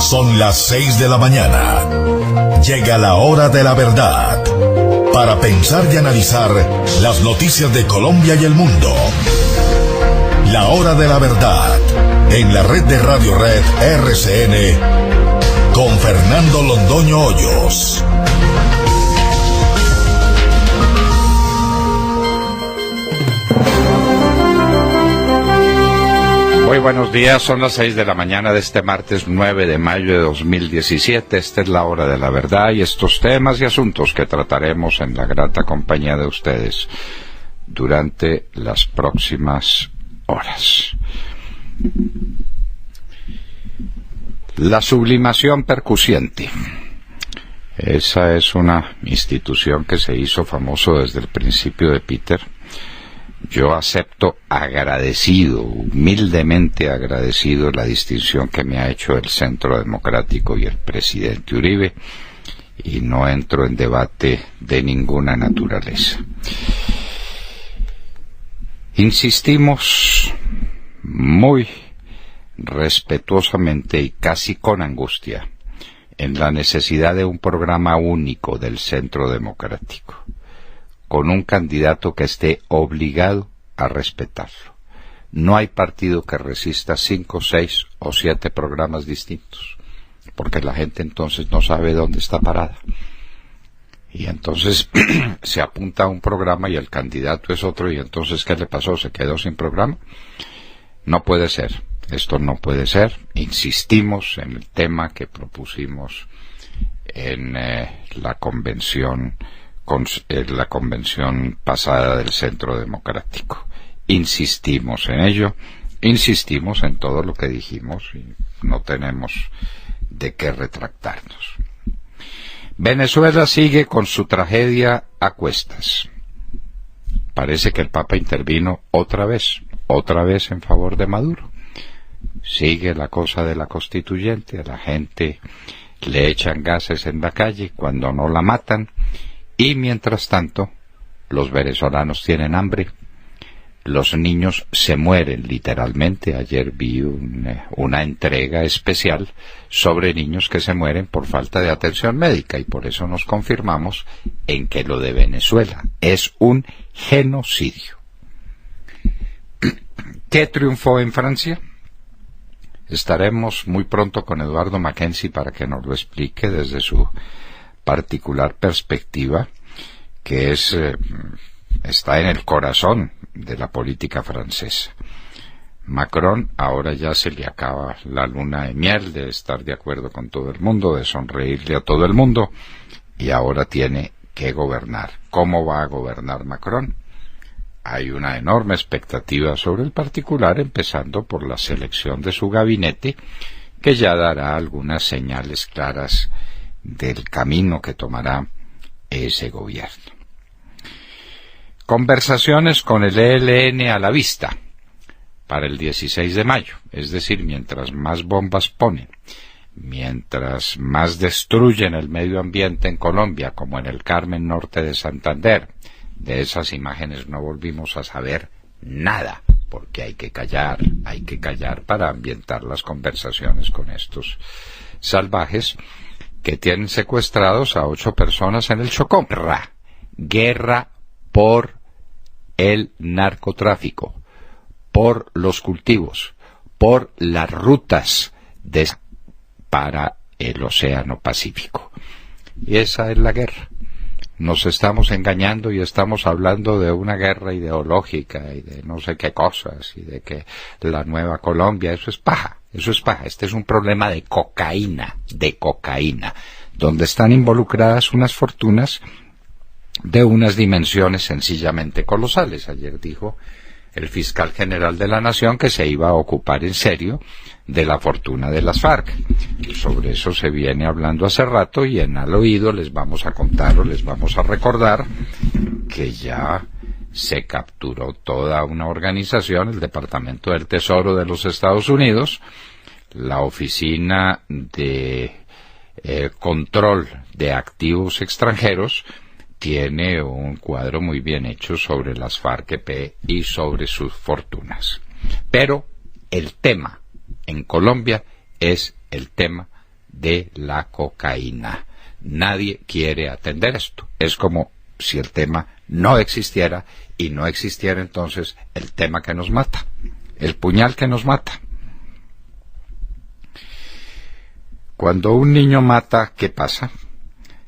Son las 6 de la mañana. Llega la hora de la verdad. Para pensar y analizar las noticias de Colombia y el mundo. La hora de la verdad. En la red de Radio Red RCN. Con Fernando Londoño Hoyos. Muy buenos días, son las 6 de la mañana de este martes 9 de mayo de 2017. Esta es la hora de la verdad y estos temas y asuntos que trataremos en la grata compañía de ustedes durante las próximas horas. La sublimación percusiente. Esa es una institución que se hizo famoso desde el principio de Peter. Yo acepto agradecido, humildemente agradecido, la distinción que me ha hecho el Centro Democrático y el presidente Uribe, y no entro en debate de ninguna naturaleza. Insistimos muy respetuosamente y casi con angustia en la necesidad de un programa único del Centro Democrático, con un candidato que esté obligado a respetarlo. No hay partido que resista 5, 6 o 7 programas distintos, porque la gente entonces no sabe dónde está parada. Y entonces se apunta a un programa y el candidato es otro, y entonces ¿qué le pasó? ¿Se quedó sin programa? No puede ser. Esto no puede ser. Insistimos en el tema que propusimos en la convención pasada del Centro Democrático. Insistimos en ello, insistimos en todo lo que dijimos y no tenemos de qué retractarnos. Venezuela sigue con su tragedia a cuestas. Parece que el Papa intervino otra vez en favor de Maduro. Sigue la cosa de la constituyente, a la gente le echan gases en la calle cuando no la matan. Y mientras tanto, los venezolanos tienen hambre, los niños se mueren literalmente. Ayer vi una entrega especial sobre niños que se mueren por falta de atención médica, y por eso nos confirmamos en que lo de Venezuela es un genocidio. ¿Qué triunfó en Francia? Estaremos muy pronto con Eduardo Mackenzie para que nos lo explique desde su particular perspectiva, que está en el corazón de la política francesa. Macron ahora ya se le acaba la luna de miel de estar de acuerdo con todo el mundo, de sonreírle a todo el mundo, y ahora tiene que gobernar. ¿Cómo va a gobernar Macron? Hay una enorme expectativa sobre el particular, empezando por la selección de su gabinete, que ya dará algunas señales claras del camino que tomará ese gobierno. Conversaciones con el ELN a la vista para el 16 de mayo, es decir, mientras más bombas ponen, mientras más destruyen el medio ambiente en Colombia, como en el Carmen Norte de Santander. De esas imágenes no volvimos a saber nada, porque hay que callar para ambientar las conversaciones con estos salvajes que tienen secuestrados a 8 personas en el Chocó. Guerra por el narcotráfico, por los cultivos, por las rutas para el Océano Pacífico. Y esa es la guerra. Nos estamos engañando y estamos hablando de una guerra ideológica y de no sé qué cosas y de que la nueva Colombia, eso es paja. Este es un problema de cocaína, donde están involucradas unas fortunas de unas dimensiones sencillamente colosales. Ayer dijo el fiscal general de la Nación que se iba a ocupar en serio de la fortuna de las FARC. Y sobre eso se viene hablando hace rato, y en al oído les vamos a contar o les vamos a recordar que ya se capturó toda una organización, el Departamento del Tesoro de los Estados Unidos, la Oficina de Control de Activos Extranjeros, tiene un cuadro muy bien hecho sobre las FARC-EP y sobre sus fortunas. Pero el tema en Colombia es el tema de la cocaína. Nadie quiere atender esto. Es como si el tema no existiera y no existiera entonces el tema que nos mata, el puñal que nos mata. Cuando un niño mata, ¿qué pasa?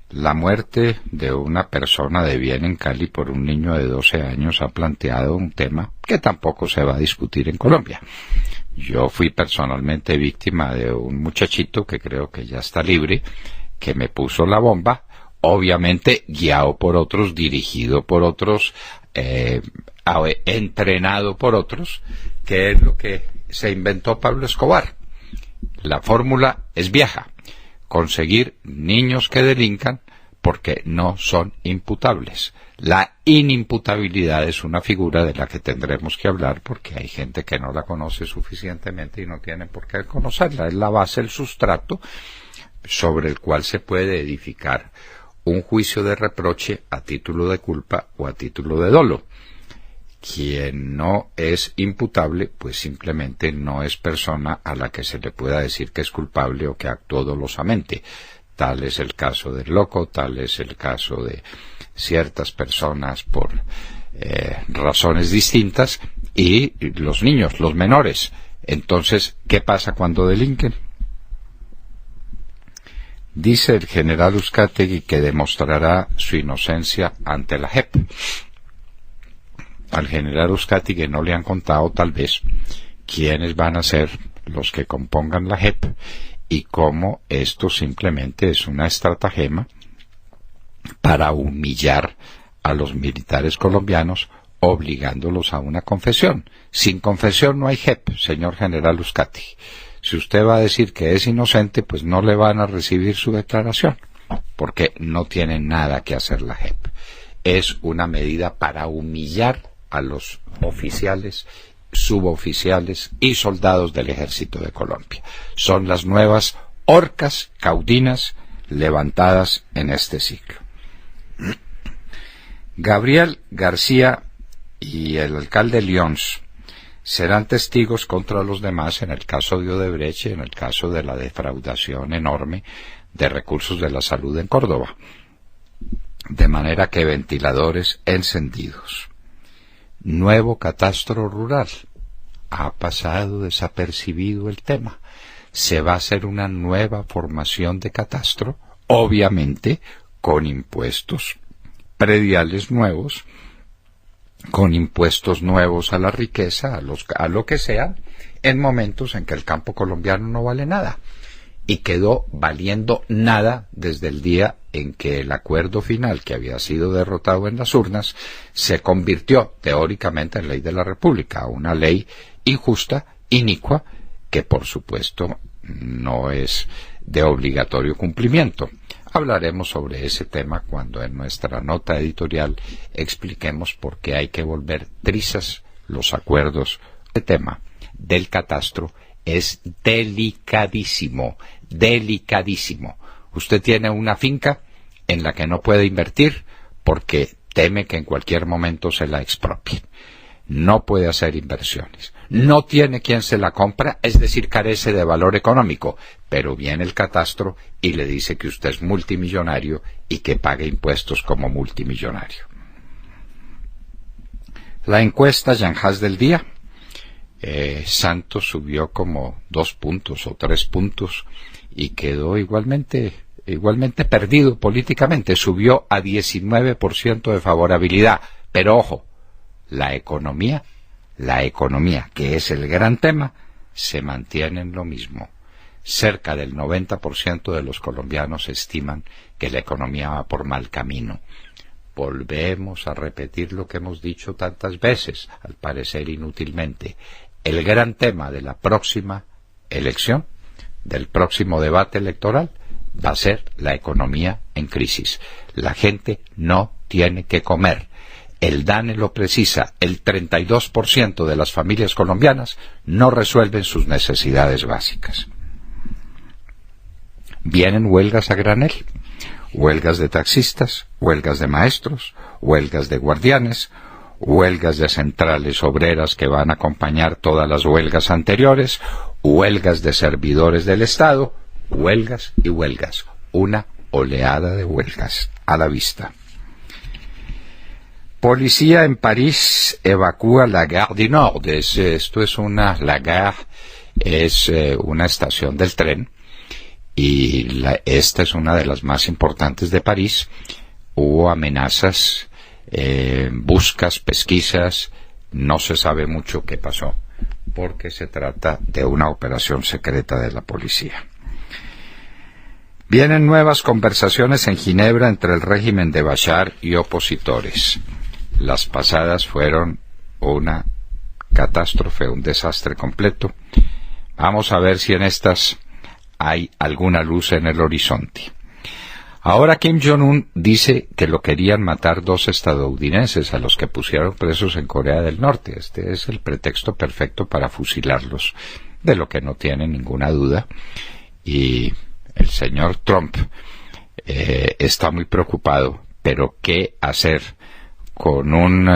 La muerte de una persona de bien en Cali por un niño de 12 años ha planteado un tema que tampoco se va a discutir en Colombia. Yo fui personalmente víctima de un muchachito que creo que ya está libre, que me puso la bomba, obviamente guiado por otros, dirigido por otros, entrenado por otros, que es lo que se inventó Pablo Escobar. La fórmula es vieja: conseguir niños que delincan porque no son imputables. La inimputabilidad es una figura de la que tendremos que hablar porque hay gente que no la conoce suficientemente y no tiene por qué conocerla. Es la base, el sustrato sobre el cual se puede edificar un juicio de reproche a título de culpa o a título de dolo. Quien no es imputable, pues simplemente no es persona a la que se le pueda decir que es culpable o que actuó dolosamente. Tal es el caso del loco, tal es el caso de ciertas personas por razones distintas, y los niños, los menores. Entonces, ¿qué pasa cuando delinquen? Dice el general Uzcategui que demostrará su inocencia ante la JEP. Al general Uzcategui no le han contado, tal vez, quiénes van a ser los que compongan la JEP y cómo esto simplemente es una estratagema para humillar a los militares colombianos, obligándolos a una confesión. Sin confesión no hay JEP, señor general Uzcategui. Si usted va a decir que es inocente, pues no le van a recibir su declaración, porque no tiene nada que hacer la JEP. Es una medida para humillar a los oficiales, suboficiales y soldados del Ejército de Colombia. Son las nuevas orcas caudinas levantadas en este siglo. Gabriel García y el alcalde Lyons serán testigos contra los demás en el caso de Odebrecht y en el caso de la defraudación enorme de recursos de la salud en Córdoba. De manera que ventiladores encendidos. Nuevo catastro rural. Ha pasado desapercibido el tema. Se va a hacer una nueva formación de catastro, obviamente con impuestos prediales nuevos, con impuestos nuevos a la riqueza, a lo que sea, en momentos en que el campo colombiano no vale nada. Y quedó valiendo nada desde el día en que el acuerdo final, que había sido derrotado en las urnas, se convirtió teóricamente en ley de la República, una ley injusta, inicua, que por supuesto no es de obligatorio cumplimiento. Hablaremos sobre ese tema cuando en nuestra nota editorial expliquemos por qué hay que volver trizas los acuerdos. El tema del catastro es delicadísimo, delicadísimo. Usted tiene una finca en la que no puede invertir porque teme que en cualquier momento se la expropien. No puede hacer inversiones. No tiene quien se la compra, es decir, carece de valor económico, pero viene el catastro y le dice que usted es multimillonario y que pague impuestos como multimillonario. La encuesta Yanjas del día. Santos subió como 2 puntos o 3 puntos y quedó igualmente perdido políticamente. Subió a 19% de favorabilidad, pero ojo, la economía, que es el gran tema, se mantiene en lo mismo. Cerca del 90% de los colombianos estiman que la economía va por mal camino. Volvemos a repetir lo que hemos dicho tantas veces, al parecer inútilmente. El gran tema de la próxima elección, del próximo debate electoral, va a ser la economía en crisis. La gente no tiene que comer. El DANE lo precisa, el 32% de las familias colombianas no resuelven sus necesidades básicas. Vienen huelgas a granel, huelgas de taxistas, huelgas de maestros, huelgas de guardianes, huelgas de centrales obreras que van a acompañar todas las huelgas anteriores, huelgas de servidores del Estado, huelgas y huelgas, una oleada de huelgas a la vista. Policía en París evacúa la Gare du Nord. La Gare es una estación del tren y esta es una de las más importantes de París. Hubo amenazas, buscas, pesquisas, no se sabe mucho qué pasó, porque se trata de una operación secreta de la policía. Vienen nuevas conversaciones en Ginebra entre el régimen de Bashar y opositores. Las pasadas fueron una catástrofe, un desastre completo. Vamos a ver si en estas hay alguna luz en el horizonte. Ahora Kim Jong-un dice que lo querían matar 2 estadounidenses a los que pusieron presos en Corea del Norte. Este es el pretexto perfecto para fusilarlos, de lo que no tiene ninguna duda. Y el señor Trump está muy preocupado, pero ¿qué hacer con un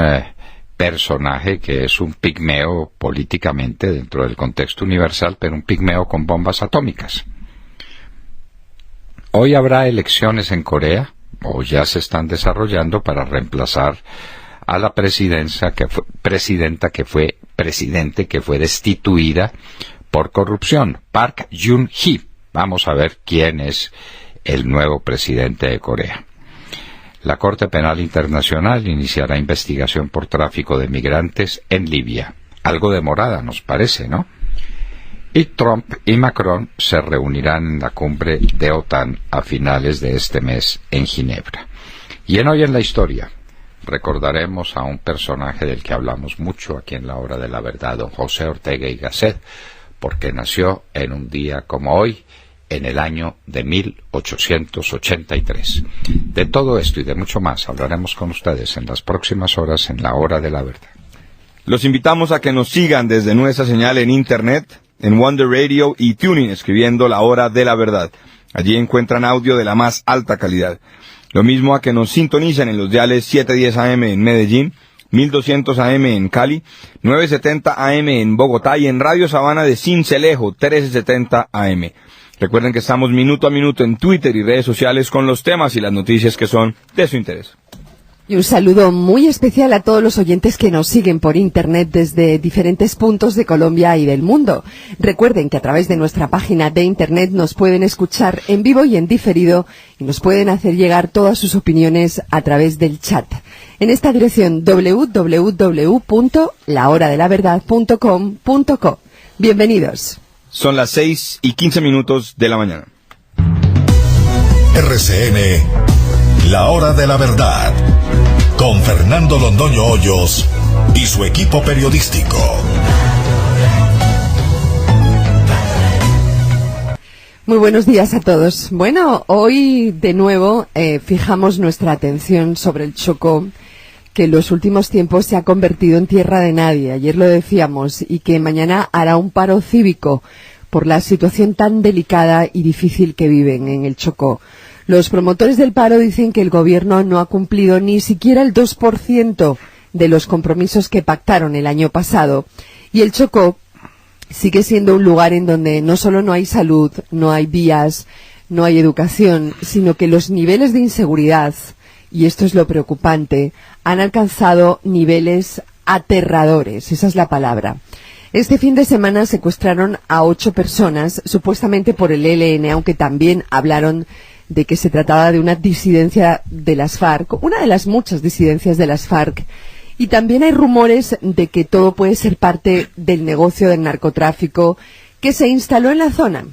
personaje que es un pigmeo políticamente dentro del contexto universal, pero un pigmeo con bombas atómicas? Hoy habrá elecciones en Corea, o ya se están desarrollando, para reemplazar a la presidenta que fue destituida por corrupción, Park Geun-hye. Vamos a ver quién es el nuevo presidente de Corea. La Corte Penal Internacional iniciará investigación por tráfico de migrantes en Libia. Algo demorada, nos parece, ¿no? Y Trump y Macron se reunirán en la cumbre de OTAN a finales de este mes en Ginebra. Y en Hoy en la Historia recordaremos a un personaje del que hablamos mucho aquí en La Hora de la Verdad, don José Ortega y Gasset, porque nació en un día como hoy, en el año de 1883. De todo esto y de mucho más hablaremos con ustedes en las próximas horas en La Hora de la Verdad. Los invitamos a que nos sigan desde nuestra señal en Internet, en Wonder Radio y Tuning, escribiendo La Hora de la Verdad. Allí encuentran audio de la más alta calidad. Lo mismo a que nos sintonicen en los diales 710 AM en Medellín, 1200 AM en Cali, 970 AM en Bogotá y en Radio Sabana de Sincelejo, 1370 AM. Recuerden que estamos minuto a minuto en Twitter y redes sociales con los temas y las noticias que son de su interés. Y un saludo muy especial a todos los oyentes que nos siguen por Internet desde diferentes puntos de Colombia y del mundo. Recuerden que a través de nuestra página de Internet nos pueden escuchar en vivo y en diferido y nos pueden hacer llegar todas sus opiniones a través del chat. En esta dirección www.lahoradelaverdad.com.co. Bienvenidos. Son las 6:15 de la mañana. RCN, La Hora de la Verdad, con Fernando Londoño Hoyos y su equipo periodístico. Muy buenos días a todos. Bueno, hoy de nuevo fijamos nuestra atención sobre el Chocó, que en los últimos tiempos se ha convertido en tierra de nadie. Ayer lo decíamos, y que mañana hará un paro cívico por la situación tan delicada y difícil que viven en el Chocó. Los promotores del paro dicen que el gobierno no ha cumplido ni siquiera el 2% de los compromisos que pactaron el año pasado, y el Chocó sigue siendo un lugar en donde no solo no hay salud, no hay vías, no hay educación, sino que los niveles de inseguridad, y esto es lo preocupante, han alcanzado niveles aterradores, esa es la palabra. Este fin de semana secuestraron a 8 personas, supuestamente por el ELN, aunque también hablaron de que se trataba de una disidencia de las FARC, una de las muchas disidencias de las FARC, y también hay rumores de que todo puede ser parte del negocio del narcotráfico que se instaló en la zona.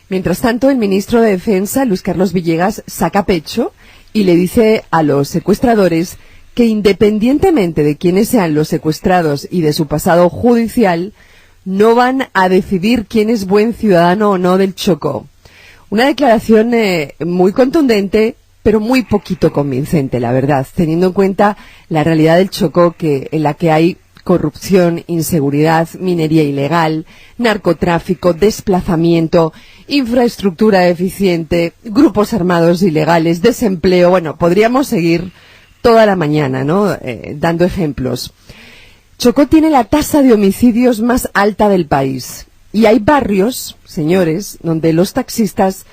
Mientras tanto, el ministro de Defensa, Luis Carlos Villegas, saca pecho y le dice a los secuestradores que independientemente de quiénes sean los secuestrados y de su pasado judicial, no van a decidir quién es buen ciudadano o no del Chocó. Una declaración muy contundente, pero muy poquito convincente, la verdad, teniendo en cuenta la realidad del Chocó, en la que hay corrupción, inseguridad, minería ilegal, narcotráfico, desplazamiento, infraestructura deficiente, grupos armados ilegales, desempleo. Bueno, podríamos seguir toda la mañana, ¿no? Dando ejemplos. Chocó tiene la tasa de homicidios más alta del país. Y hay barrios, señores, donde los taxistas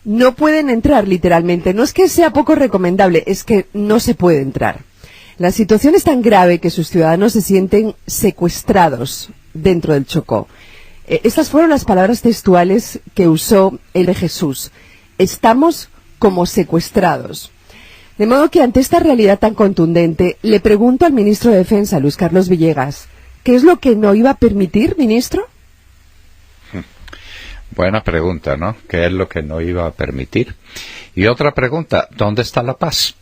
no pueden entrar literalmente. No es que sea poco recomendable, es que no se puede entrar. La situación es tan grave que sus ciudadanos se sienten secuestrados dentro del Chocó. Estas fueron las palabras textuales que usó el de Jesús. Estamos como secuestrados. De modo que ante esta realidad tan contundente, le pregunto al ministro de Defensa, Luis Carlos Villegas, ¿qué es lo que no iba a permitir, ministro? Buena pregunta, ¿no? ¿Qué es lo que no iba a permitir? Y otra pregunta, ¿dónde está la paz?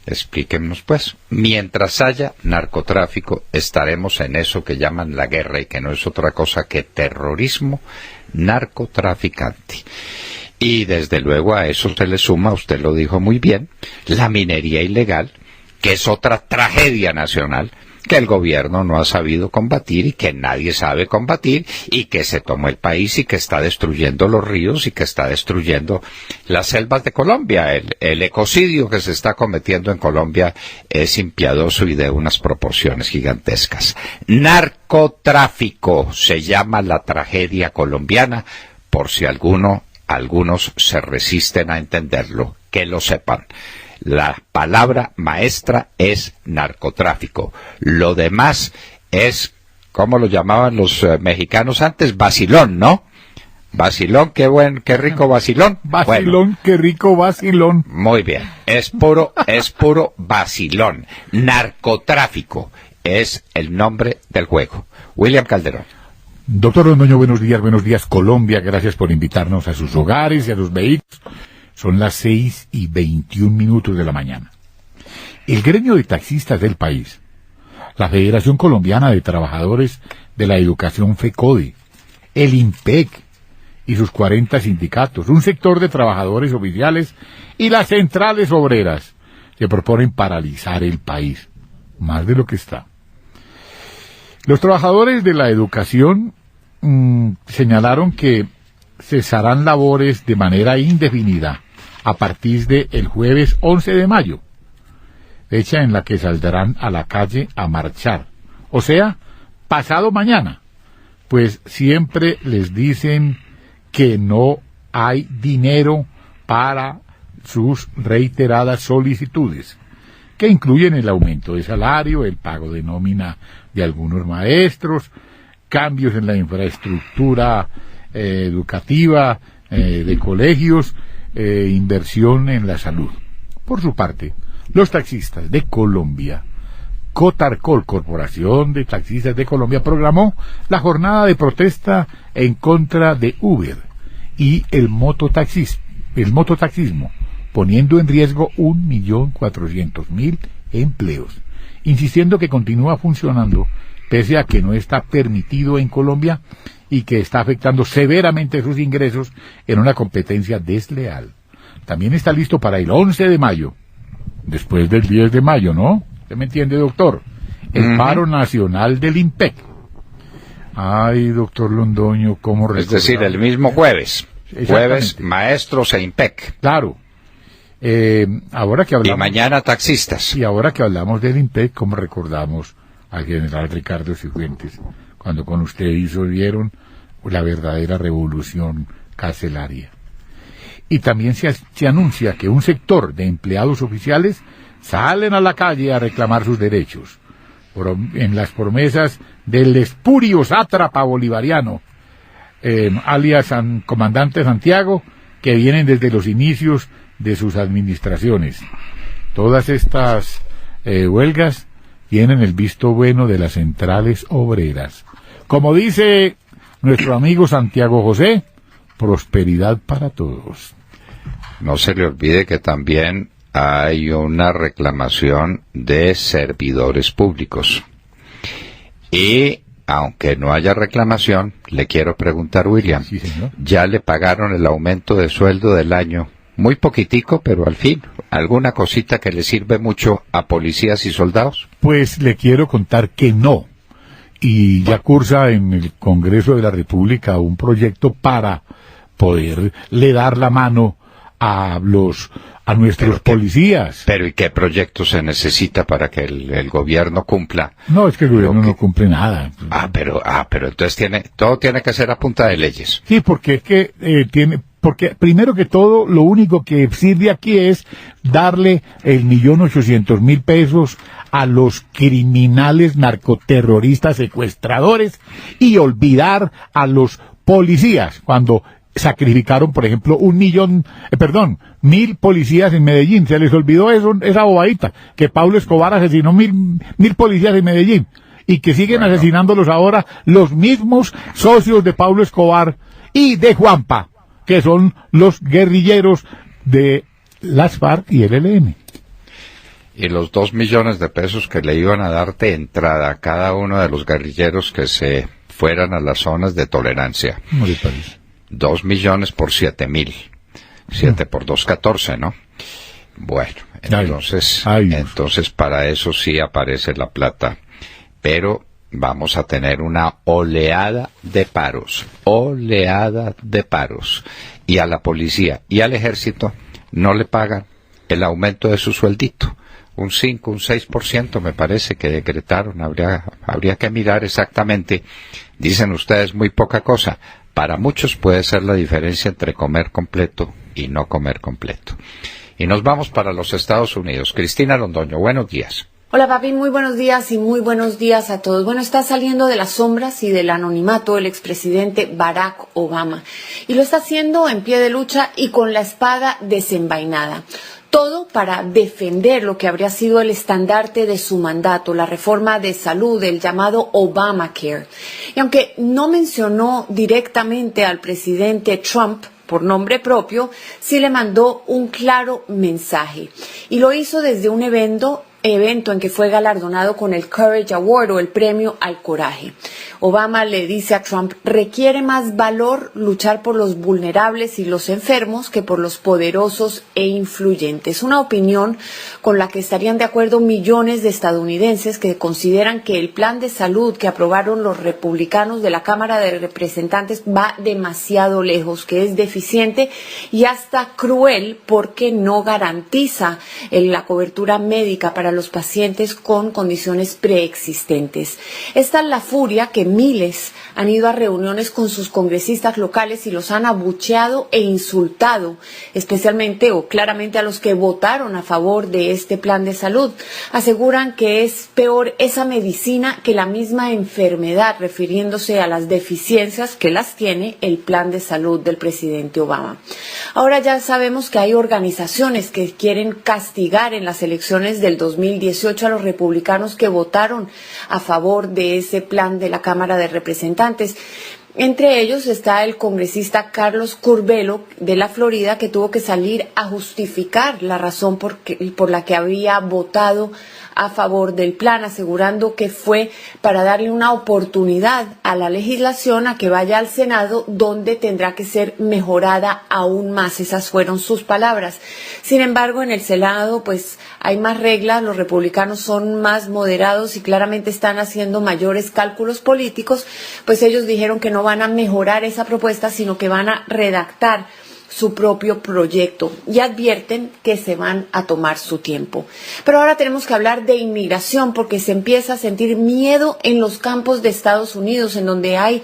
Explíquenos, pues. Mientras haya narcotráfico, estaremos en eso que llaman la guerra y que no es otra cosa que terrorismo narcotraficante. Y desde luego a eso se le suma, usted lo dijo muy bien, la minería ilegal, que es otra tragedia nacional que el gobierno no ha sabido combatir y que nadie sabe combatir y que se tomó el país y que está destruyendo los ríos y que está destruyendo las selvas de Colombia. El ecocidio que se está cometiendo en Colombia es impiedoso y de unas proporciones gigantescas. Narcotráfico se llama la tragedia colombiana, por si algunos se resisten a entenderlo, que lo sepan. La palabra maestra es narcotráfico. Lo demás es, ¿cómo lo llamaban los mexicanos antes? Vacilón, ¿no? Vacilón, qué rico vacilón. Vacilón, bueno, qué rico vacilón. Muy bien, es puro vacilón. Narcotráfico es el nombre del juego. William Calderón. Doctor Londoño, buenos días Colombia, gracias por invitarnos a sus hogares y a sus vehículos. Son las 6:21 de la mañana. El gremio de taxistas del país, la Federación Colombiana de Trabajadores de la Educación FECODE, el IMPEC y sus 40 sindicatos, un sector de trabajadores oficiales y las centrales obreras se proponen paralizar el país, más de lo que está. Los trabajadores de la educación señalaron que cesarán labores de manera indefinida a partir del jueves 11 de mayo, fecha en la que saldrán a la calle a marchar. O sea, pasado mañana, pues siempre les dicen que no hay dinero para sus reiteradas solicitudes, que incluyen el aumento de salario, el pago de nómina de algunos maestros, cambios en la infraestructura educativa de colegios, inversión en la salud. Por su parte, los taxistas de Colombia, Cotarcol, Corporación de Taxistas de Colombia, programó la jornada de protesta en contra de Uber y el mototaxismo, poniendo en riesgo 1.400.000 empleos, insistiendo que continúa funcionando pese a que no está permitido en Colombia y que está afectando severamente sus ingresos en una competencia desleal. También está listo para el 11 de mayo, después del 10 de mayo, ¿no? ¿Usted me entiende, doctor? El paro nacional del IMPEC. Ay, doctor Londoño, ¿cómo recordar? Es decir, el mismo jueves. Jueves, maestros e IMPEC. Claro. Ahora que hablamos... Y mañana taxistas. Y ahora que hablamos del IMPEC, ¿cómo recordamos al general Ricardo Cifuentes, cuando con usted vieron la verdadera revolución carcelaria? Y también se anuncia que un sector de empleados oficiales salen a la calle a reclamar sus derechos, en las promesas del espurio sátrapa bolivariano, alias comandante Santiago, que vienen desde los inicios de sus administraciones. Todas estas huelgas tienen el visto bueno de las centrales obreras. Como dice nuestro amigo Santiago José, prosperidad para todos. No se le olvide que también hay una reclamación de servidores públicos. Y aunque no haya reclamación, le quiero preguntar, William, sí, señor. ¿Ya le pagaron el aumento de sueldo del año? Muy poquitico, pero al fin, ¿alguna cosita que le sirve mucho a policías y soldados? Pues le quiero contar que no. Y ya cursa en el Congreso de la República un proyecto para poderle dar la mano a nuestros policías. Pero ¿y qué proyecto se necesita para que el gobierno cumpla? No, es que el gobierno no cumple nada. Pero entonces todo tiene que ser a punta de leyes. Sí, porque es que porque primero que todo, lo único que sirve aquí es darle 1.800.000 pesos a los criminales, narcoterroristas, secuestradores, y olvidar a los policías cuando sacrificaron, por ejemplo, 1.000 policías en Medellín. Se les olvidó esa bobadita, que Pablo Escobar asesinó mil policías en Medellín, y que siguen asesinándolos ahora los mismos socios de Pablo Escobar y de Juanpa, que son los guerrilleros de las FARC y el ELN. Y los 2 millones de pesos que le iban a dar de entrada a cada uno de los guerrilleros que se fueran a las zonas de tolerancia. ¿Cómo le parece? 2 millones por 7.000. 7 por 2, 14, ¿no? Bueno, entonces para eso sí aparece la plata. Pero vamos a tener una oleada de paros. Y a la policía y al ejército no le pagan el aumento de su sueldito. Un 5, un 6% me parece que decretaron. Habría que mirar exactamente. Dicen ustedes muy poca cosa. Para muchos puede ser la diferencia entre comer completo y no comer completo. Y nos vamos para los Estados Unidos. Cristina Londoño, buenos días. Hola papi, muy buenos días y muy buenos días a todos. Bueno, está saliendo de las sombras y del anonimato el expresidente Barack Obama. Y lo está haciendo en pie de lucha y con la espada desenvainada. Todo para defender lo que habría sido el estandarte de su mandato, la reforma de salud, el llamado Obamacare. Y aunque no mencionó directamente al presidente Trump por nombre propio, sí le mandó un claro mensaje. Y lo hizo desde un evento en que fue galardonado con el Courage Award o el premio al coraje. Obama le dice a Trump: requiere más valor luchar por los vulnerables y los enfermos que por los poderosos e influyentes. Una opinión con la que estarían de acuerdo millones de estadounidenses que consideran que el plan de salud que aprobaron los republicanos de la Cámara de Representantes va demasiado lejos, que es deficiente y hasta cruel porque no garantiza la cobertura médica para los pacientes con condiciones preexistentes. Esta es la furia que miles han ido a reuniones con sus congresistas locales y los han abucheado e insultado, especialmente o claramente a los que votaron a favor de este plan de salud. Aseguran que es peor esa medicina que la misma enfermedad, refiriéndose a las deficiencias que las tiene el plan de salud del presidente Obama. Ahora ya sabemos que hay organizaciones que quieren castigar en las elecciones del 2018 a los republicanos que votaron a favor de ese plan de la Cámara de Representantes. Entre ellos está el congresista Carlos Curbelo de la Florida, que tuvo que salir a justificar la razón por la que había votado a favor del plan, asegurando que fue para darle una oportunidad a la legislación a que vaya al Senado, donde tendrá que ser mejorada aún más. Esas fueron sus palabras. Sin embargo, en el Senado pues hay más reglas, los republicanos son más moderados y claramente están haciendo mayores cálculos políticos, pues ellos dijeron que no van a mejorar esa propuesta, sino que van a redactar su propio proyecto y advierten que se van a tomar su tiempo. Pero ahora tenemos que hablar de inmigración, porque se empieza a sentir miedo en los campos de Estados Unidos, en donde hay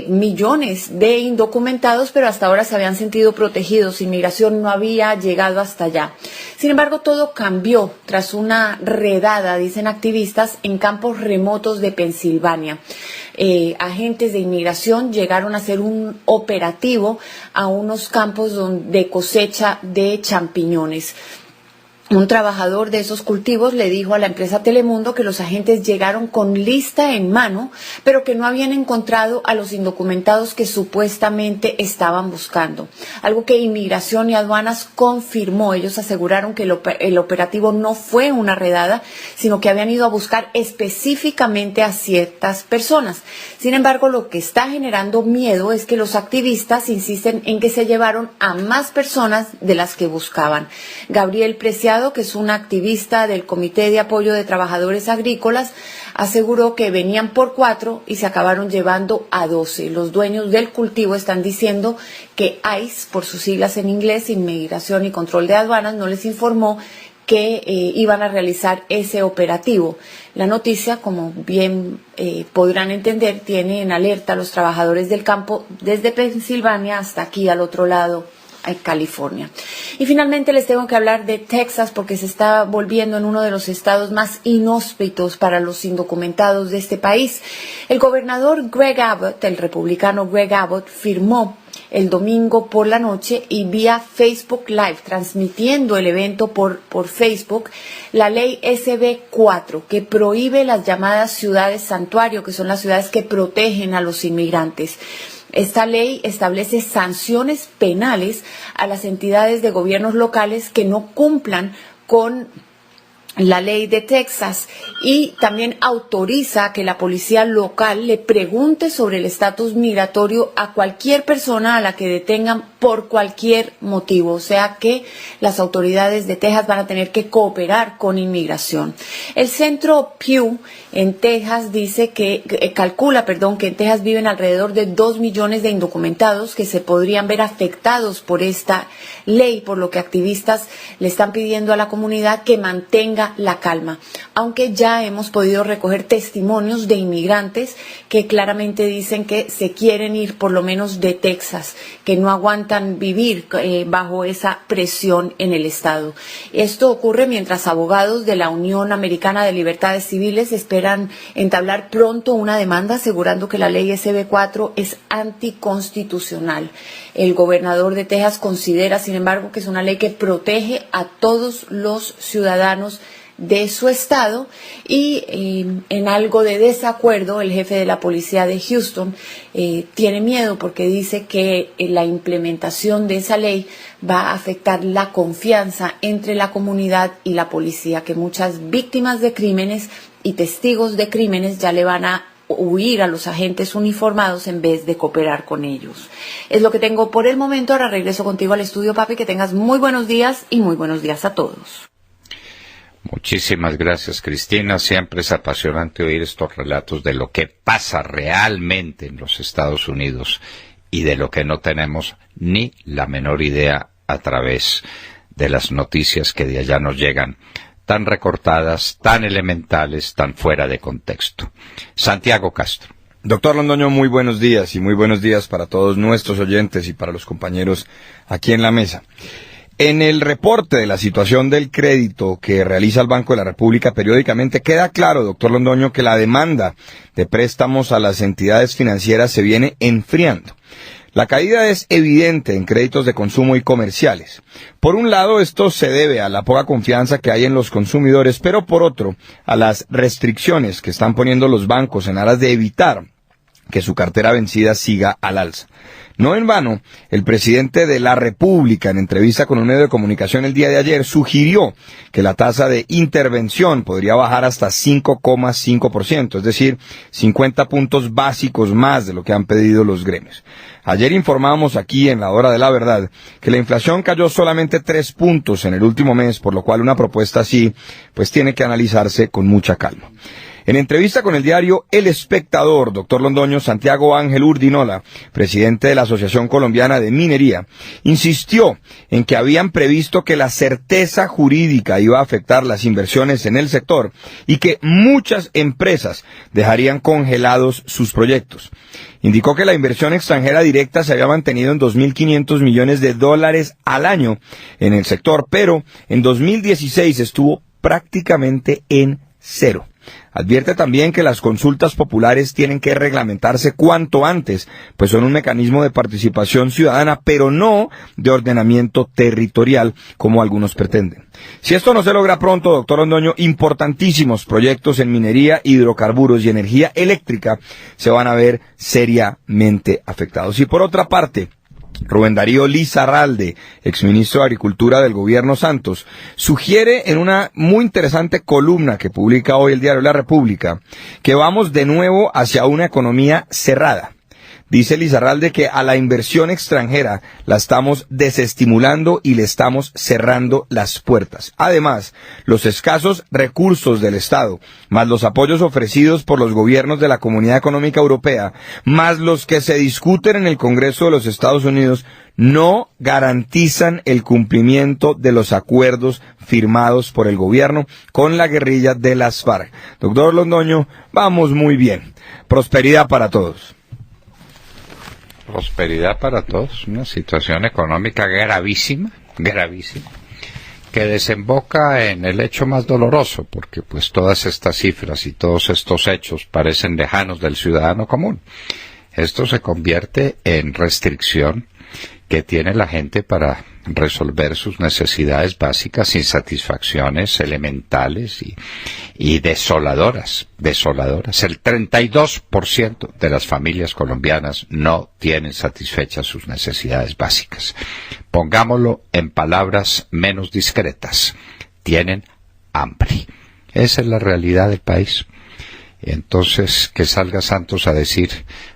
millones de indocumentados, pero hasta ahora se habían sentido protegidos. Inmigración no había llegado hasta allá. Sin embargo, todo cambió tras una redada, dicen activistas, en campos remotos de Pensilvania. Agentes de inmigración llegaron a hacer un operativo a unos campos de cosecha de champiñones. Un trabajador de esos cultivos le dijo a la empresa Telemundo que los agentes llegaron con lista en mano, pero que no habían encontrado a los indocumentados que supuestamente estaban buscando. Algo que Inmigración y Aduanas confirmó. Ellos aseguraron que el operativo no fue una redada, sino que habían ido a buscar específicamente a ciertas personas. Sin embargo, lo que está generando miedo es que los activistas insisten en que se llevaron a más personas de las que buscaban. Gabriel Preciado, Delgado, que es una activista del Comité de Apoyo de Trabajadores Agrícolas, aseguró que venían por 4 y se acabaron llevando a 12. Los dueños del cultivo están diciendo que ICE, por sus siglas en inglés, Inmigración y Control de Aduanas, no les informó que iban a realizar ese operativo. La noticia, como bien podrán entender, tiene en alerta a los trabajadores del campo desde Pensilvania hasta aquí al otro lado, en California. Y finalmente les tengo que hablar de Texas, porque se está volviendo en uno de los estados más inhóspitos para los indocumentados de este país. El gobernador Greg Abbott, el republicano Greg Abbott, firmó el domingo por la noche y vía Facebook Live, transmitiendo el evento por Facebook, la ley SB 4, que prohíbe las llamadas ciudades santuario, que son las ciudades que protegen a los inmigrantes. Esta ley establece sanciones penales a las entidades de gobiernos locales que no cumplan con la ley de Texas, y también autoriza que la policía local le pregunte sobre el estatus migratorio a cualquier persona a la que detengan por cualquier motivo. O sea que las autoridades de Texas van a tener que cooperar con inmigración. El centro Pew en Texas calcula que en Texas viven alrededor de 2 millones de indocumentados que se podrían ver afectados por esta ley, por lo que activistas le están pidiendo a la comunidad que mantenga la calma, aunque ya hemos podido recoger testimonios de inmigrantes que claramente dicen que se quieren ir por lo menos de Texas, que no aguantan vivir bajo esa presión en el estado. Esto ocurre mientras abogados de la Unión Americana de Libertades Civiles esperan entablar pronto una demanda asegurando que la ley SB 4 es anticonstitucional. El gobernador de Texas considera, sin embargo, que es una ley que protege a todos los ciudadanos de su estado, y en algo de desacuerdo el jefe de la policía de Houston tiene miedo porque dice que la implementación de esa ley va a afectar la confianza entre la comunidad y la policía, que muchas víctimas de crímenes y testigos de crímenes ya le van a huir a los agentes uniformados en vez de cooperar con ellos. Es lo que tengo por el momento. Ahora regreso contigo al estudio, papi, que tengas muy buenos días y muy buenos días a todos. Muchísimas gracias, Cristina. Siempre es apasionante oír estos relatos de lo que pasa realmente en los Estados Unidos y de lo que no tenemos ni la menor idea a través de las noticias que de allá nos llegan, tan recortadas, tan elementales, tan fuera de contexto. Santiago Castro. Doctor Londoño, muy buenos días, y muy buenos días para todos nuestros oyentes y para los compañeros aquí en la mesa. En el reporte de la situación del crédito que realiza el Banco de la República periódicamente queda claro, doctor Londoño, que la demanda de préstamos a las entidades financieras se viene enfriando. La caída es evidente en créditos de consumo y comerciales. Por un lado, esto se debe a la poca confianza que hay en los consumidores, pero por otro, a las restricciones que están poniendo los bancos en aras de evitar que su cartera vencida siga al alza. No en vano, el presidente de la República, en entrevista con un medio de comunicación el día de ayer, sugirió que la tasa de intervención podría bajar hasta 5,5%, es decir, 50 puntos básicos más de lo que han pedido los gremios. Ayer informamos aquí en la Hora de la Verdad que la inflación cayó solamente 3 puntos en el último mes, por lo cual una propuesta así pues tiene que analizarse con mucha calma. En entrevista con el diario El Espectador, doctor Londoño, Santiago Ángel Urdinola, presidente de la Asociación Colombiana de Minería, insistió en que habían previsto que la certeza jurídica iba a afectar las inversiones en el sector y que muchas empresas dejarían congelados sus proyectos. Indicó que la inversión extranjera directa se había mantenido en $2.500 millones al año en el sector, pero en 2016 estuvo prácticamente en cero. Advierte también que las consultas populares tienen que reglamentarse cuanto antes, pues son un mecanismo de participación ciudadana, pero no de ordenamiento territorial, como algunos pretenden. Si esto no se logra pronto, doctor Londoño, importantísimos proyectos en minería, hidrocarburos y energía eléctrica se van a ver seriamente afectados. Y por otra parte, Rubén Darío Lizarralde, exministro de Agricultura del gobierno Santos, sugiere en una muy interesante columna que publica hoy el diario La República que vamos de nuevo hacia una economía cerrada. Dice Lizarralde que a la inversión extranjera la estamos desestimulando y le estamos cerrando las puertas. Además, los escasos recursos del Estado, más los apoyos ofrecidos por los gobiernos de la Comunidad Económica Europea, más los que se discuten en el Congreso de los Estados Unidos, no garantizan el cumplimiento de los acuerdos firmados por el gobierno con la guerrilla de las FARC. Doctor Londoño, vamos muy bien. Prosperidad para todos. Prosperidad para todos, una situación económica gravísima, que desemboca en el hecho más doloroso, porque pues todas estas cifras y todos estos hechos parecen lejanos del ciudadano común. Esto se convierte en restricción que tiene la gente para resolver sus necesidades básicas, insatisfacciones elementales y desoladoras. El 32% de las familias colombianas no tienen satisfechas sus necesidades básicas. Pongámoslo en palabras menos discretas. Tienen hambre. Esa es la realidad del país. Entonces, que salga Santos a decir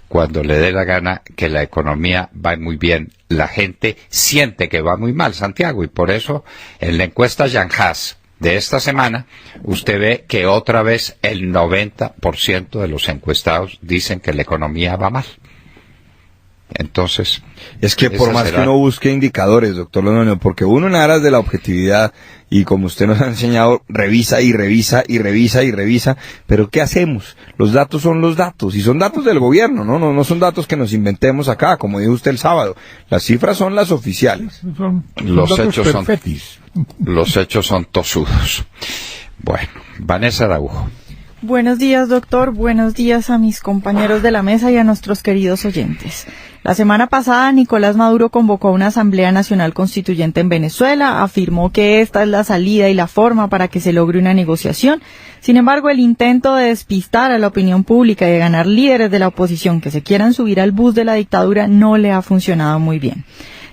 cuando le dé la gana que la economía va muy bien, la gente siente que va muy mal, Santiago, y por eso en la encuesta Yanhas de esta semana, usted ve que otra vez el 90% de los encuestados dicen que la economía va mal. Entonces, es que por más que uno busque indicadores, doctor Londoño, porque uno en aras de la objetividad, y como usted nos ha enseñado, revisa, pero ¿qué hacemos? Los datos son los datos, y son datos del gobierno, no son datos que nos inventemos acá, como dijo usted el sábado. Las cifras son las oficiales. Los hechos son tosudos. Bueno, Vanessa Araujo. Buenos días, doctor. Buenos días a mis compañeros de la mesa y a nuestros queridos oyentes. La semana pasada, Nicolás Maduro convocó a una Asamblea Nacional Constituyente en Venezuela, afirmó que esta es la salida y la forma para que se logre una negociación. Sin embargo, el intento de despistar a la opinión pública y de ganar líderes de la oposición que se quieran subir al bus de la dictadura no le ha funcionado muy bien.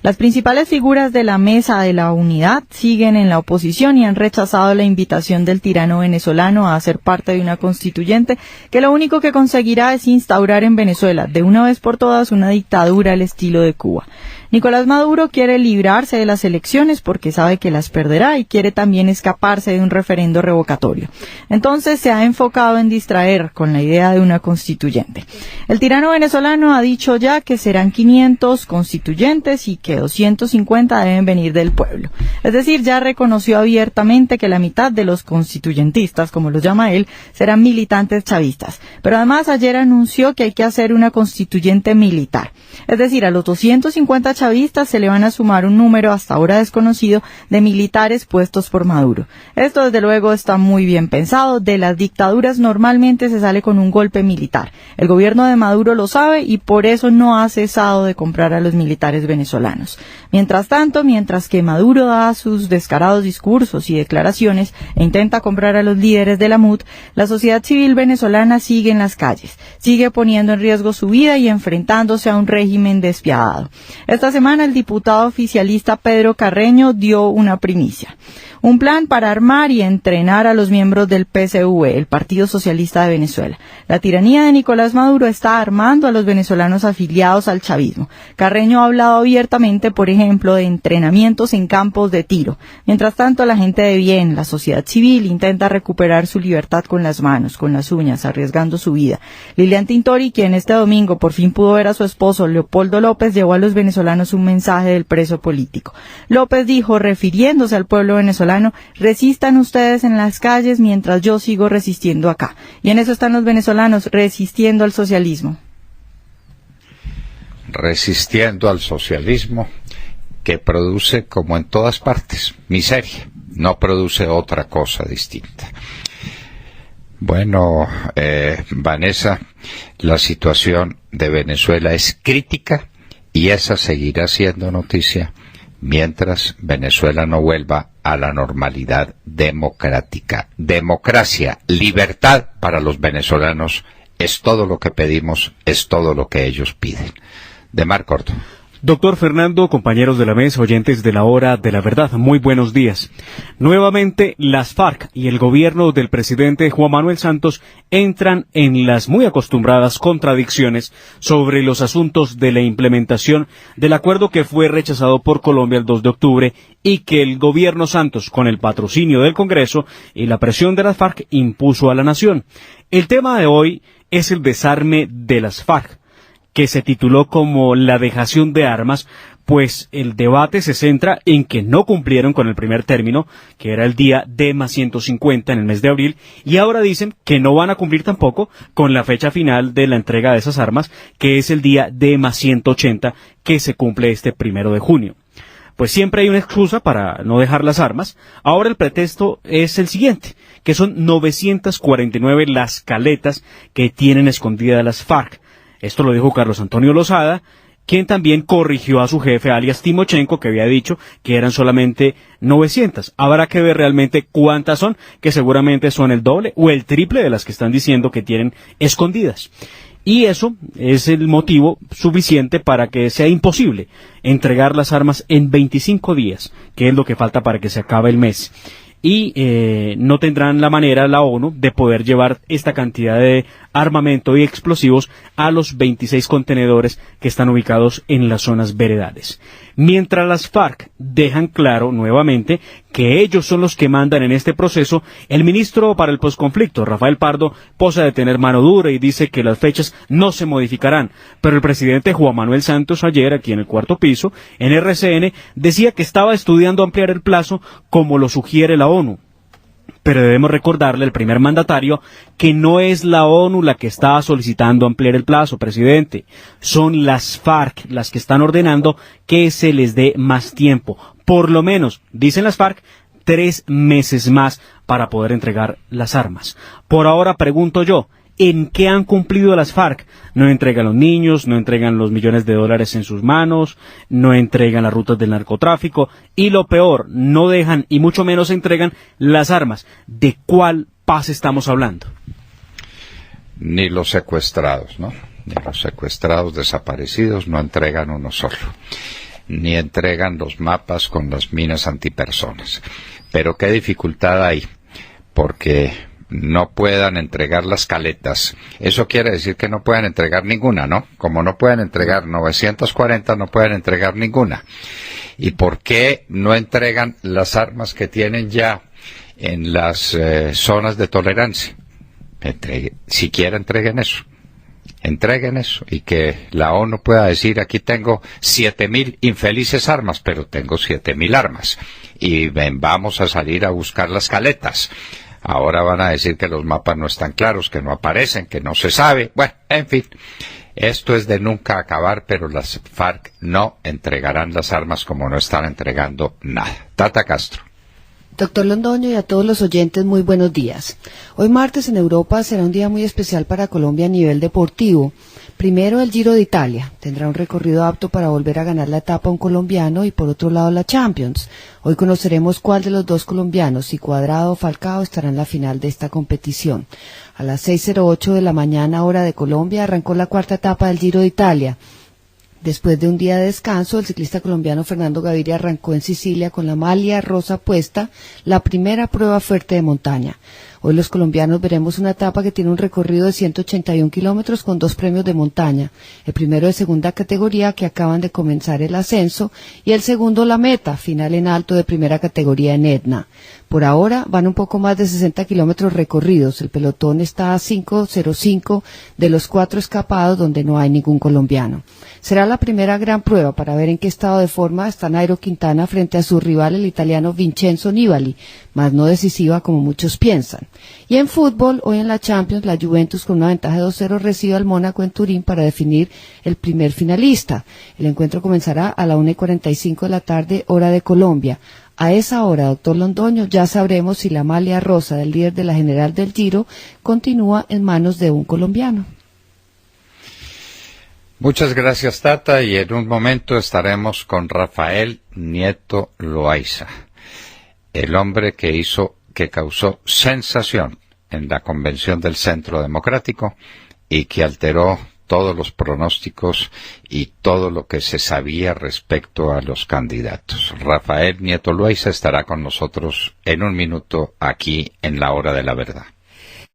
Las principales figuras de la Mesa de la Unidad siguen en la oposición y han rechazado la invitación del tirano venezolano a ser parte de una constituyente que lo único que conseguirá es instaurar en Venezuela de una vez por todas una dictadura al estilo de Cuba. Nicolás Maduro quiere librarse de las elecciones porque sabe que las perderá y quiere también escaparse de un referendo revocatorio. Entonces se ha enfocado en distraer con la idea de una constituyente. El tirano venezolano ha dicho ya que serán 500 constituyentes y que 250 deben venir del pueblo. Es decir, ya reconoció abiertamente que la mitad de los constituyentistas, como los llama él, serán militantes chavistas. Pero además ayer anunció que hay que hacer una constituyente militar. Es decir, a los 250 chavistas se le van a sumar un número hasta ahora desconocido de militares puestos por Maduro. Esto desde luego está muy bien pensado. De las dictaduras normalmente se sale con un golpe militar. El gobierno de Maduro lo sabe y por eso no ha cesado de comprar a los militares venezolanos. Mientras tanto, mientras que Maduro da sus descarados discursos y declaraciones e intenta comprar a los líderes de la MUD, la sociedad civil venezolana sigue en las calles, sigue poniendo en riesgo su vida y enfrentándose a un régimen despiadado. Esta semana el diputado oficialista Pedro Carreño dio una primicia. Un plan para armar y entrenar a los miembros del PSV, el Partido Socialista de Venezuela. La tiranía de Nicolás Maduro está armando a los venezolanos afiliados al chavismo. Carreño ha hablado abiertamente, por ejemplo, de entrenamientos en campos de tiro. Mientras tanto, la gente de bien, la sociedad civil, intenta recuperar su libertad con las manos, con las uñas, arriesgando su vida. Lilian Tintori, quien este domingo por fin pudo ver a su esposo Leopoldo López, llevó a los venezolanos un mensaje del preso político. López dijo, refiriéndose al pueblo venezolano: resistan ustedes en las calles mientras yo sigo resistiendo acá. Y en eso están los venezolanos, resistiendo al socialismo. Resistiendo al socialismo que produce, como en todas partes, miseria. No produce otra cosa distinta. Bueno, Vanessa, la situación de Venezuela es crítica y esa seguirá siendo noticia mientras Venezuela no vuelva a la normalidad democrática. Democracia, libertad para los venezolanos es todo lo que pedimos, es todo lo que ellos piden. De Mar Corto. Doctor Fernando, compañeros de la mesa, oyentes de la Hora de la Verdad, muy buenos días. Nuevamente, las FARC y el gobierno del presidente Juan Manuel Santos entran en las muy acostumbradas contradicciones sobre los asuntos de la implementación del acuerdo que fue rechazado por Colombia el 2 de octubre y que el gobierno Santos, con el patrocinio del Congreso y la presión de las FARC, impuso a la nación. El tema de hoy es el desarme de las FARC, que se tituló como la dejación de armas, pues el debate se centra en que no cumplieron con el primer término, que era el día D+150 en el mes de abril, y ahora dicen que no van a cumplir tampoco con la fecha final de la entrega de esas armas, que es el día D+180, que se cumple este 1 de junio. Pues siempre hay una excusa para no dejar las armas. Ahora el pretexto es el siguiente, que son 949 las caletas que tienen escondidas las FARC. Esto lo dijo Carlos Antonio Lozada, quien también corrigió a su jefe, alias Timochenko, que había dicho que eran solamente 900. Habrá que ver realmente cuántas son, que seguramente son el doble o el triple de las que están diciendo que tienen escondidas. Y eso es el motivo suficiente para que sea imposible entregar las armas en 25 días, que es lo que falta para que se acabe el mes. Y no tendrán la manera, la ONU, de poder llevar esta cantidad de armamento y explosivos a los 26 contenedores que están ubicados en las zonas veredales. Mientras las FARC dejan claro nuevamente que ellos son los que mandan en este proceso, el ministro para el posconflicto, Rafael Pardo, posa de tener mano dura y dice que las fechas no se modificarán. Pero el presidente Juan Manuel Santos ayer, aquí en el cuarto piso, en RCN, decía que estaba estudiando ampliar el plazo como lo sugiere la ONU. Pero debemos recordarle al primer mandatario que no es la ONU la que está solicitando ampliar el plazo, presidente. Son las FARC las que están ordenando que se les dé más tiempo. Por lo menos, dicen las FARC, 3 meses más para poder entregar las armas. Por ahora pregunto yo, ¿en qué han cumplido las FARC? No entregan los niños, no entregan los millones de dólares en sus manos, no entregan las rutas del narcotráfico y lo peor, no dejan y mucho menos entregan las armas. ¿De cuál paz estamos hablando? Ni los secuestrados, ¿no? Ni los secuestrados desaparecidos no entregan uno solo. Ni entregan los mapas con las minas antipersonas. Pero qué dificultad hay, porque no puedan entregar las caletas. Eso quiere decir que no pueden entregar ninguna, ¿no? Como no pueden entregar 940, no pueden entregar ninguna. ¿Y por qué no entregan las armas que tienen ya en las zonas de tolerancia? Siquiera entreguen eso. Entreguen eso y que la ONU pueda decir, aquí tengo 7.000 infelices armas, pero tengo 7.000 armas. Y vamos a salir a buscar las caletas. Ahora van a decir que los mapas no están claros, que no aparecen, que no se sabe. Bueno, en fin, esto es de nunca acabar, pero las FARC no entregarán las armas como no están entregando nada. Tata Castro. Doctor Londoño y a todos los oyentes, muy buenos días. Hoy martes en Europa será un día muy especial para Colombia a nivel deportivo. Primero el Giro de Italia, tendrá un recorrido apto para volver a ganar la etapa a un colombiano y por otro lado la Champions. Hoy conoceremos cuál de los dos colombianos, si Cuadrado o Falcao, estará en la final de esta competición. A las 6:08 de la mañana, hora de Colombia, arrancó la cuarta etapa del Giro de Italia. Después de un día de descanso, el ciclista colombiano Fernando Gaviria arrancó en Sicilia con la maglia rosa puesta, la primera prueba fuerte de montaña. Hoy los colombianos veremos una etapa que tiene un recorrido de 181 kilómetros con 2 premios de montaña. El primero de segunda categoría, que acaban de comenzar el ascenso, y el segundo la meta, final en alto de primera categoría en Etna. Por ahora van un poco más de 60 kilómetros recorridos. El pelotón está a 5:05 de los 4 escapados donde no hay ningún colombiano. Será la primera gran prueba para ver en qué estado de forma está Nairo Quintana frente a su rival el italiano Vincenzo Nibali, más no decisiva como muchos piensan. Y en fútbol, hoy en la Champions, la Juventus con una ventaja de 2-0 recibe al Mónaco en Turín para definir el primer finalista. El encuentro comenzará a la 1:45 de la tarde, hora de Colombia. A esa hora, doctor Londoño, ya sabremos si la maglia rosa del líder de la general del Giro continúa en manos de un colombiano. Muchas gracias, Tata, y en un momento estaremos con Rafael Nieto Loaiza, el hombre que causó sensación en la convención del Centro Democrático y que alteró todos los pronósticos y todo lo que se sabía respecto a los candidatos. Rafael Nieto Loaiza estará con nosotros en un minuto aquí en La Hora de la Verdad.